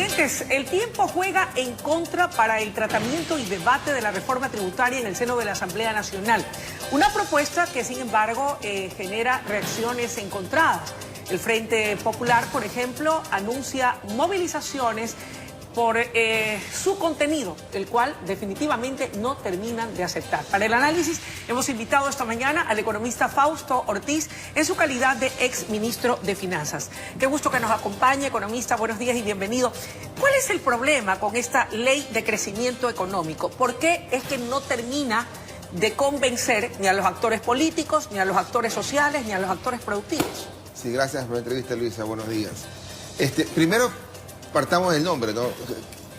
Presidentes, el tiempo juega en contra para el tratamiento y debate de la reforma tributaria en el seno de la Asamblea Nacional. Una propuesta que, sin embargo, genera reacciones encontradas. El Frente Popular, por ejemplo, anuncia movilizaciones por su contenido, el cual definitivamente no terminan de aceptar. Para el análisis hemos invitado esta mañana al economista Fausto Ortiz en su calidad de ex ministro de Finanzas. Qué gusto que nos acompañe, economista, buenos días y bienvenido. ¿Cuál es el problema con esta ley de crecimiento económico? ¿Por qué es que no termina de convencer ni a los actores políticos, ni a los actores sociales, ni a los actores productivos? Sí, gracias por la entrevista, Luisa. Buenos días. Primero, partamos del nombre, ¿no?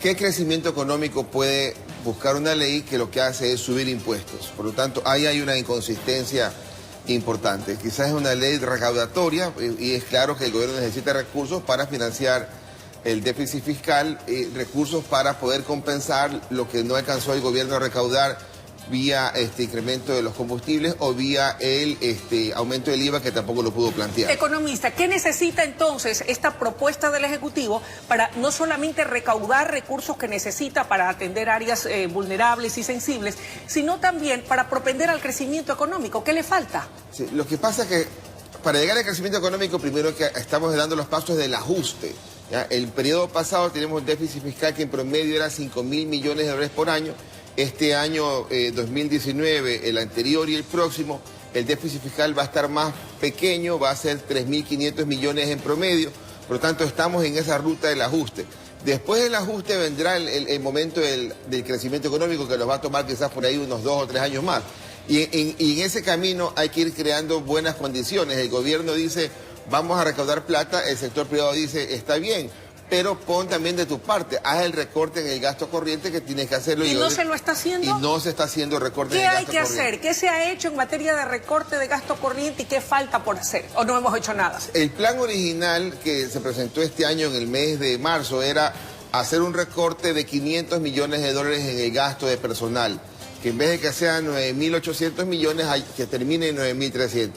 ¿Qué crecimiento económico puede buscar una ley que lo que hace es subir impuestos? Por lo tanto, ahí hay una inconsistencia importante. Quizás es una ley recaudatoria y es claro que el gobierno necesita recursos para financiar el déficit fiscal, recursos para poder compensar lo que no alcanzó el gobierno a recaudar vía incremento de los combustibles o vía el aumento del IVA que tampoco lo pudo plantear. Economista, ¿qué necesita entonces esta propuesta del Ejecutivo para no solamente recaudar recursos que necesita para atender áreas vulnerables y sensibles, sino también para propender al crecimiento económico? ¿Qué le falta? Sí, lo que pasa es que para llegar al crecimiento económico, primero que estamos dando los pasos del ajuste. ¿Ya? El periodo pasado tenemos un déficit fiscal que en promedio era 5.000 millones de dólares por año. Este año 2019, el anterior y el próximo, el déficit fiscal va a estar más pequeño, va a ser 3.500 millones en promedio. Por lo tanto, estamos en esa ruta del ajuste. Después del ajuste vendrá el momento del crecimiento económico que nos va a tomar quizás por ahí unos 2 o 3 años más. Y en ese camino hay que ir creando buenas condiciones. El gobierno dice, vamos a recaudar plata, el sector privado dice, está bien, pero pon también de tu parte, haz el recorte en el gasto corriente que tienes que hacerlo. ¿Y no se lo está haciendo? Y no se está haciendo recorte en el gasto corriente. ¿Qué hay que hacer? ¿Qué se ha hecho en materia de recorte de gasto corriente y qué falta por hacer? ¿O no hemos hecho nada? El plan original que se presentó este año en el mes de marzo era hacer un recorte de 500 millones de dólares en el gasto de personal, que en vez de que sean 9.800 millones, que termine en 9.300.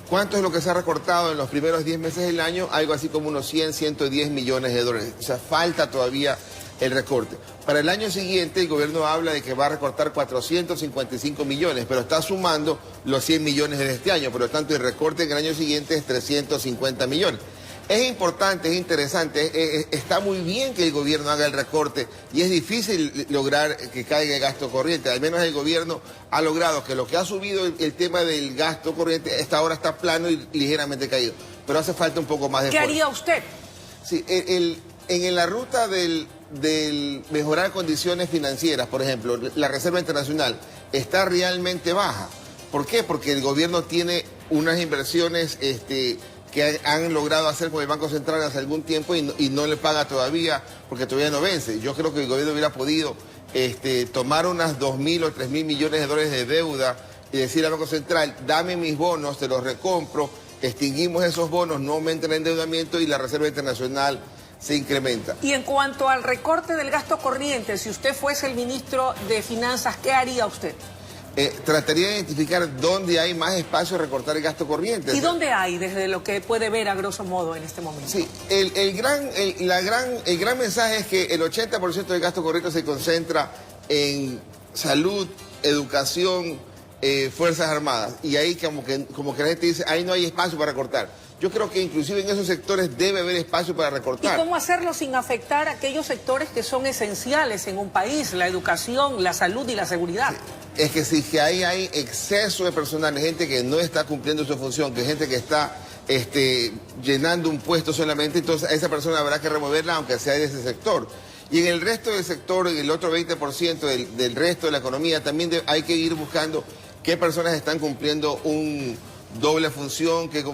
¿Cuánto es lo que se ha recortado en los primeros 10 meses del año? Algo así como unos 100, 110 millones de dólares. O sea, falta todavía el recorte. Para el año siguiente, el gobierno habla de que va a recortar 455 millones, pero está sumando los 100 millones de este año. Por lo tanto, el recorte en el año siguiente es 350 millones. Es importante, es interesante, está muy bien que el gobierno haga el recorte y es difícil lograr que caiga el gasto corriente. Al menos el gobierno ha logrado que lo que ha subido el tema del gasto corriente hasta ahora está plano y ligeramente caído. Pero hace falta un poco más de esfuerzo. ¿Qué haría usted? Sí, en la ruta del mejorar condiciones financieras, por ejemplo, la Reserva Internacional está realmente baja. ¿Por qué? Porque el gobierno tiene unas inversiones que han logrado hacer con el Banco Central hace algún tiempo y no le paga todavía, porque todavía no vence. Yo creo que el gobierno hubiera podido tomar unas 2.000 o 3.000 millones de dólares de deuda y decir al Banco Central, dame mis bonos, te los recompro, extinguimos esos bonos, no aumenten el endeudamiento y la Reserva Internacional se incrementa. Y en cuanto al recorte del gasto corriente, si usted fuese el ministro de Finanzas, ¿qué haría usted? Trataría de identificar dónde hay más espacio de recortar el gasto corriente. ¿Y dónde hay, desde lo que puede ver a grosso modo en este momento? Sí, el gran mensaje es que el 80% del gasto corriente se concentra en salud, educación, Fuerzas Armadas. Y ahí como que la gente dice, ahí no hay espacio para recortar. Yo creo que inclusive en esos sectores debe haber espacio para recortar. ¿Y cómo hacerlo sin afectar a aquellos sectores que son esenciales en un país? La educación, la salud y la seguridad. Sí. Es que si que ahí hay exceso de personal, gente que no está cumpliendo su función, que gente que está llenando un puesto solamente, entonces a esa persona habrá que removerla aunque sea de ese sector. Y en el resto del sector, en el otro 20% del resto de la economía, también hay que ir buscando qué personas están cumpliendo un doble función, qué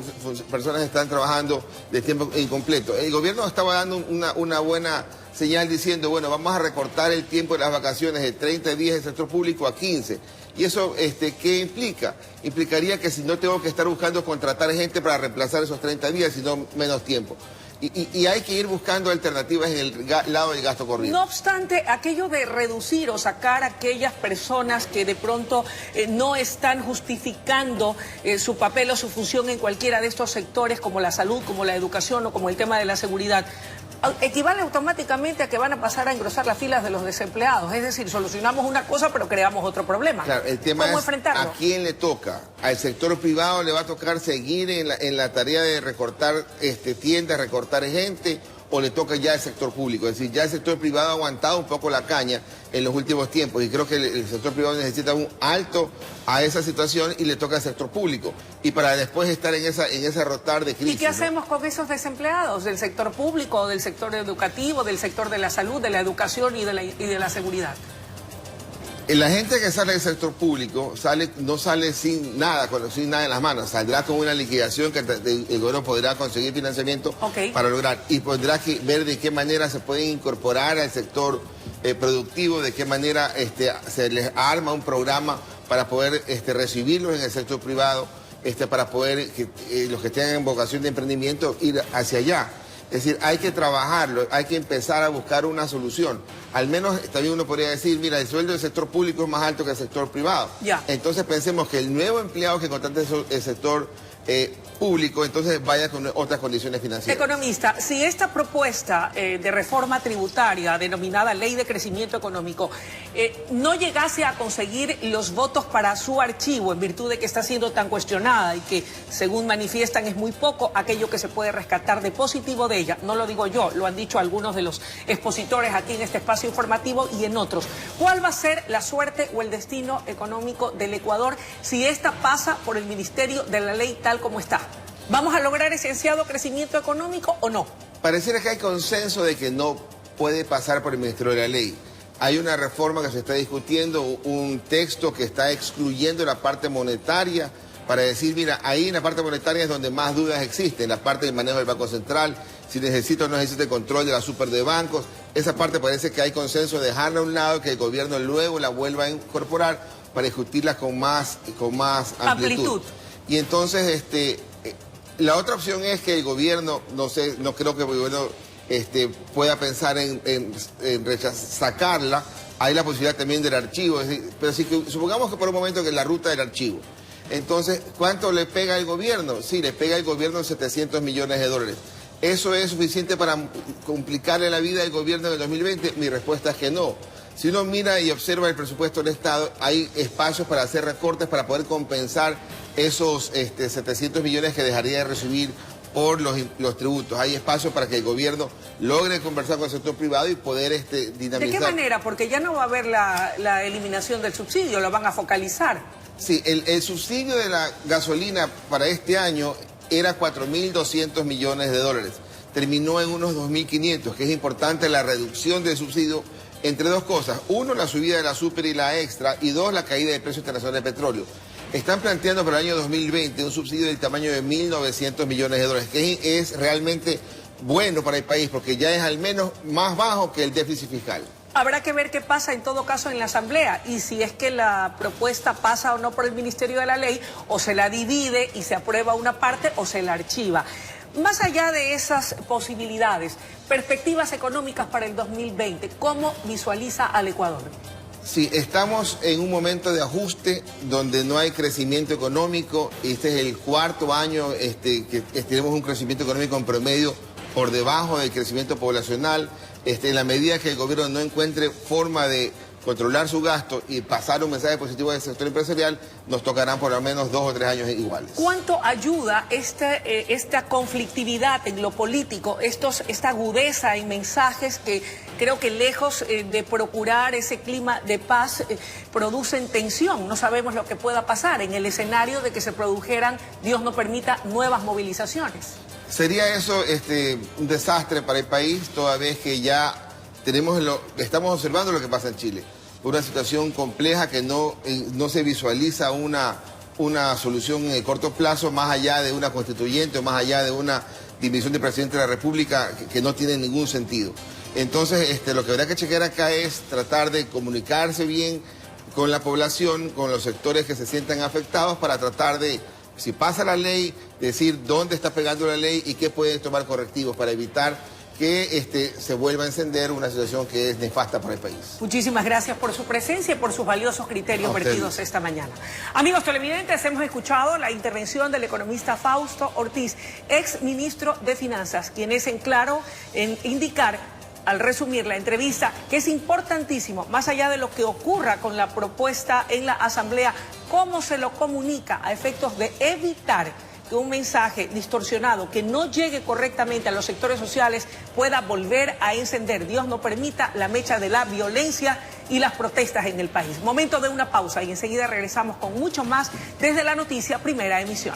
personas están trabajando de tiempo incompleto. El gobierno estaba dando una buena señal diciendo, bueno, vamos a recortar el tiempo de las vacaciones de 30 días del sector público a 15. ¿Y eso qué implica? Implicaría que si no tengo que estar buscando contratar gente para reemplazar esos 30 días, sino menos tiempo. Y hay que ir buscando alternativas en el lado del gasto corriente. No obstante, aquello de reducir o sacar a aquellas personas que de pronto no están justificando su papel o su función en cualquiera de estos sectores, como la salud, como la educación o como el tema de la seguridad, equivale automáticamente a que van a pasar a engrosar las filas de los desempleados. Es decir, solucionamos una cosa pero creamos otro problema. Claro, el tema ¿Cómo es enfrentarlo? ¿a quién le toca? Al sector privado le va a tocar seguir en la tarea de recortar tiendas, recortar gente, o le toca ya al sector público. Es decir, ya el sector privado ha aguantado un poco la caña en los últimos tiempos y creo que el sector privado necesita un alto a esa situación y le toca al sector público. Y para después estar en ese rotar de crisis. ¿Y qué hacemos con esos desempleados del sector público, del sector educativo, del sector de la salud, de la educación y de la seguridad? La gente que sale del sector público no sale sin nada en las manos. Saldrá con una liquidación que el gobierno podrá conseguir financiamiento para lograr. Y podrá ver de qué manera se pueden incorporar al sector productivo, de qué manera se les arma un programa para poder recibirlos en el sector privado, para poder los que tengan vocación de emprendimiento ir hacia allá. Es decir, hay que trabajarlo, hay que empezar a buscar una solución. Al menos también uno podría decir, mira, el sueldo del sector público es más alto que el sector privado. Ya. Entonces pensemos que el nuevo empleado que contrate el sector público, entonces vaya con otras condiciones financieras. Economista, si esta propuesta de reforma tributaria, denominada Ley de Crecimiento Económico, no llegase a conseguir los votos para su archivo, en virtud de que está siendo tan cuestionada y que, según manifiestan, es muy poco aquello que se puede rescatar de positivo de ella, no lo digo yo, lo han dicho algunos de los expositores aquí en este espacio informativo y en otros, ¿cuál va a ser la suerte o el destino económico del Ecuador si esta pasa por el Ministerio de la Ley tal como está? ¿Vamos a lograr ese ansiado crecimiento económico o no? Pareciera que hay consenso de que no puede pasar por el Ministerio de la Ley. Hay una reforma que se está discutiendo, un texto que está excluyendo la parte monetaria para decir, mira, ahí en la parte monetaria es donde más dudas existen, la parte del manejo del Banco Central, si necesita o no necesita el control de la super de bancos. Esa parte parece que hay consenso de dejarla a un lado, que el gobierno luego la vuelva a incorporar para discutirla con más amplitud. Y entonces, la otra opción es que el gobierno, no creo que el gobierno pueda pensar en sacarla. Hay la posibilidad también del archivo, pero supongamos que por un momento que la ruta del archivo. Entonces, ¿cuánto le pega al gobierno? Sí, le pega al gobierno 700 millones de dólares. ¿Eso es suficiente para complicarle la vida al gobierno en el 2020? Mi respuesta es que no. Si uno mira y observa el presupuesto del Estado, hay espacios para hacer recortes para poder compensar esos 700 millones que dejaría de recibir por los tributos. Hay espacio para que el gobierno logre conversar con el sector privado y poder dinamizar. ¿De qué manera? Porque ya no va a haber la eliminación del subsidio, lo van a focalizar. Sí, el subsidio de la gasolina para este año era 4.200 millones de dólares. Terminó en unos 2.500, que es importante la reducción del subsidio entre dos cosas. Uno, la subida de la super y la extra, y dos, la caída del precio internacional del petróleo. Están planteando para el año 2020 un subsidio del tamaño de 1.900 millones de dólares, que es realmente bueno para el país, porque ya es al menos más bajo que el déficit fiscal. Habrá que ver qué pasa en todo caso en la Asamblea y si es que la propuesta pasa o no por el Ministerio de la Ley, o se la divide y se aprueba una parte o se la archiva. Más allá de esas posibilidades, perspectivas económicas para el 2020, ¿cómo visualiza al Ecuador? Sí, estamos en un momento de ajuste donde no hay crecimiento económico. Este es el cuarto año que tenemos un crecimiento económico en promedio por debajo del crecimiento poblacional. En la medida que el gobierno no encuentre forma de controlar su gasto y pasar un mensaje positivo al sector empresarial, nos tocarán por lo menos 2 o 3 años iguales. ¿Cuánto ayuda esta conflictividad en lo político, esta agudeza en mensajes que creo que lejos de procurar ese clima de paz, producen tensión? No sabemos lo que pueda pasar en el escenario de que se produjeran, Dios no permita, nuevas movilizaciones. Sería eso un desastre para el país, toda vez que ya estamos observando lo que pasa en Chile. Una situación compleja que no se visualiza una solución en el corto plazo, más allá de una constituyente o más allá de una dimisión del presidente de la República que no tiene ningún sentido. Entonces, lo que habrá que chequear acá es tratar de comunicarse bien con la población, con los sectores que se sientan afectados, para tratar de, si pasa la ley, decir dónde está pegando la ley y qué pueden tomar correctivos para evitar que se vuelva a encender una situación que es nefasta para el país. Muchísimas gracias por su presencia y por sus valiosos criterios vertidos esta mañana. Amigos televidentes, hemos escuchado la intervención del economista Fausto Ortiz, ex ministro de Finanzas, quien es en claro en indicar, al resumir la entrevista, que es importantísimo, más allá de lo que ocurra con la propuesta en la Asamblea, cómo se lo comunica a efectos de evitar que un mensaje distorsionado que no llegue correctamente a los sectores sociales pueda volver a encender, Dios no permita, la mecha de la violencia y las protestas en el país. Momento de una pausa y enseguida regresamos con mucho más desde La Noticia, primera emisión.